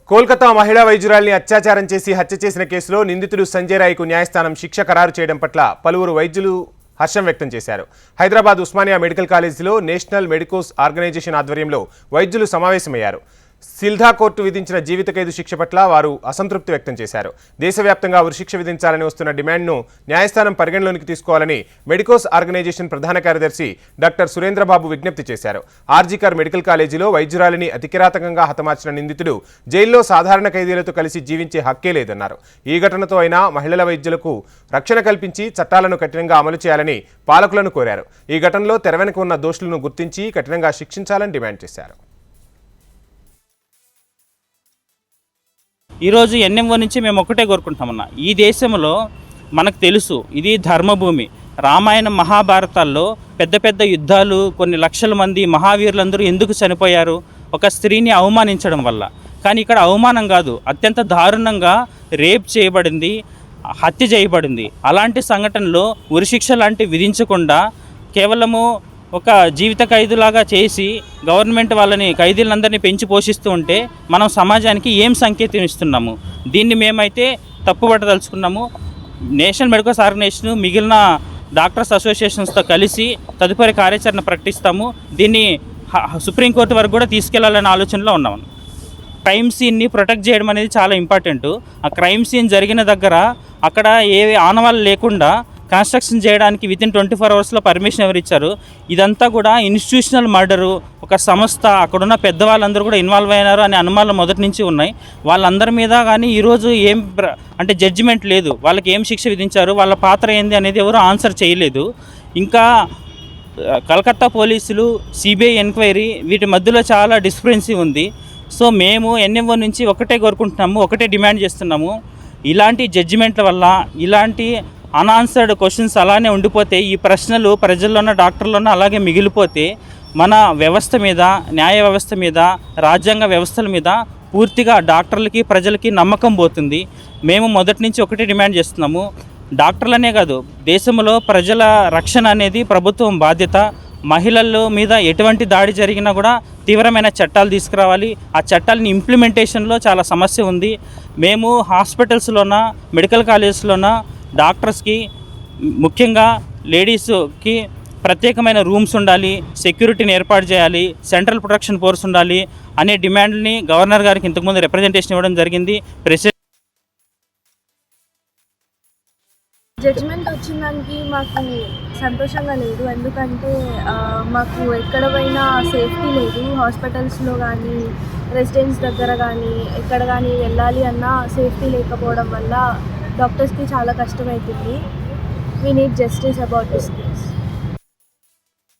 కోల్కతా మహిళా వైద్యురాలిని అత్యాచారం చేసి హత్య చేసిన కేసులో నిందితుడు సంజయ్ రాయ్కు న్యాయస్థానం శిక్ష ఖరారు చేయడం పట్ల పలువురు వైద్యులు హర్షం వ్యక్తం చేశారు. హైదరాబాద్ ఉస్మానియా మెడికల్ కాలేజీలో నేషనల్ మెడికోస్ ఆర్గనైజేషన్ ఆధ్వర్యంలో వైద్యులు సమావేశమయ్యారు. సిల్ధా కోర్టు విధించిన జీవిత ఖైదు శిక్ష పట్ల వారు అసంతృప్తి వ్యక్తం చేశారు. దేశవ్యాప్తంగా ఉరిశిక్ష విధించాలని వస్తున్న డిమాండ్ను న్యాయస్థానం పరిగణలోకి తీసుకోవాలని మెడికోస్ ఆర్గనైజేషన్ ప్రధాన కార్యదర్శి డాక్టర్ సురేంద్రబాబు విజ్ఞప్తి చేశారు. ఆర్జీకర్ మెడికల్ కాలేజీలో వైద్యురాలిని అతికిరాతకంగా హతమార్చిన నిందితుడు జైల్లో సాధారణ ఖైదీలతో కలిసి జీవించే హక్కే లేదన్నారు. ఈ ఘటనతో అయినా మహిళల వైద్యులకు రక్షణ కల్పించి చట్టాలను కఠినంగా అమలు చేయాలని పాలకులను కోరారు. ఈ ఘటనలో తెర వెనుక ఉన్న దోషులను గుర్తించి కఠినంగా శిక్షించాలని డిమాండ్ చేశారు. ఈరోజు ఎన్ఎంఓ నుంచి మేము ఒకటే కోరుకుంటామన్నా, ఈ దేశంలో మనకు తెలుసు ఇది ధర్మభూమి. రామాయణ మహాభారతాల్లో పెద్ద పెద్ద యుద్ధాలు, కొన్ని లక్షల మంది మహావీరులందరూ ఎందుకు చనిపోయారు? ఒక స్త్రీని అవమానించడం వల్ల. కానీ ఇక్కడ అవమానం కాదు, అత్యంత దారుణంగా రేప్ చేయబడింది, హత్య చేయబడింది. అలాంటి సంఘటనలో ఉరిశిక్ష లాంటివి విధించకుండా కేవలము ఒక జీవిత ఖైదులాగా చేసి గవర్నమెంట్ వాళ్ళని ఖైదీలందరినీ పెంచి పోషిస్తూ ఉంటే మనం సమాజానికి ఏం సంకేతం ఇస్తున్నాము? దీన్ని మేమైతే తప్పుపట్టదలుచుకున్నాము. నేషనల్ మెడికోస్ ఆర్గనైజేషన్ మిగిలిన డాక్టర్స్ అసోసియేషన్స్తో కలిసి తదుపరి కార్యాచరణ ప్రకటిస్తాము. దీన్ని సుప్రీంకోర్టు వరకు కూడా తీసుకెళ్లాలనే ఆలోచనలో ఉన్నాము. క్రైమ్ సీన్ని ప్రొటెక్ట్ చేయడం అనేది చాలా ఇంపార్టెంట్. ఆ క్రైమ్ సీన్ జరిగిన దగ్గర అక్కడ ఏ ఆనవాళ్ళు లేకుండా కన్స్ట్రక్షన్ చేయడానికి వితిన్ 24 అవర్స్లో పర్మిషన్ ఎవరు ఇచ్చారు? ఇదంతా కూడా ఇన్స్టిట్యూషనల్ మర్డరు. ఒక సంస్థ, అక్కడున్న పెద్దవాళ్ళందరూ కూడా ఇన్వాల్వ్ అయినారు అనే అనుమానాలు మొదటి నుంచి ఉన్నాయి. వాళ్ళందరి మీద కానీ ఈరోజు ఏం అంటే జడ్జిమెంట్ లేదు. వాళ్ళకి ఏం శిక్ష విధించారు, వాళ్ళ పాత్ర ఏంది అనేది ఎవరు ఆన్సర్ చేయలేదు. ఇంకా కలకత్తా పోలీసులు, సిబిఐ ఎంక్వైరీ, వీటి మధ్యలో చాలా డిస్క్రిపెన్సీ ఉంది. సో మేము ఎన్ఎంఓ నుంచి ఒకటే కోరుకుంటున్నాము, ఒకటే డిమాండ్ చేస్తున్నాము. ఇలాంటి జడ్జిమెంట్ల వల్ల ఇలాంటి అన్ఆన్సర్డ్ క్వశ్చన్స్ అలానే ఉండిపోతే, ఈ ప్రశ్నలు ప్రజల్లోన డాక్టర్లోన అలాగే మిగిలిపోతే మన వ్యవస్థ మీద, న్యాయ వ్యవస్థ మీద, రాజ్యాంగ వ్యవస్థల మీద పూర్తిగా డాక్టర్లకి ప్రజలకి నమ్మకం పోతుంది. మేము మొదటి నుంచి ఒకటే డిమాండ్ చేస్తున్నాము, డాక్టర్లనే కాదు దేశంలో ప్రజల రక్షణ అనేది ప్రభుత్వం బాధ్యత. మహిళల మీద ఎటువంటి దాడి జరిగినా కూడా తీవ్రమైన చట్టాలు తీసుకురావాలి. ఆ చట్టాలని ఇంప్లిమెంటేషన్లో చాలా సమస్య ఉంది. మేము హాస్పిటల్స్లోన, మెడికల్ కాలేజెస్లోన డాక్టర్స్కి, ముఖ్యంగా లేడీస్కి ప్రత్యేకమైన రూమ్స్ ఉండాలి, సెక్యూరిటీని ఏర్పాటు చేయాలి, సెంట్రల్ ప్రొటెక్షన్ ఫోర్స్ ఉండాలి అనే డిమాండ్ని గవర్నర్ గారికి ఇంతకుముందు రిప్రజెంటేషన్ ఇవ్వడం జరిగింది. జడ్జిమెంట్ వచ్చిన దానికి మాకు సంతోషంగా లేదు. ఎందుకంటే మాకు ఎక్కడ పోయినా సేఫ్టీ లేదు. హాస్పిటల్స్లో కానీ, రెసిడెన్స్ దగ్గర కానీ, ఎక్కడ కానీ వెళ్ళాలి అన్నా సేఫ్టీ లేకపోవడం వల్ల డాక్టర్స్కి చాలా కష్టమవుతుంది. We need justice about this case.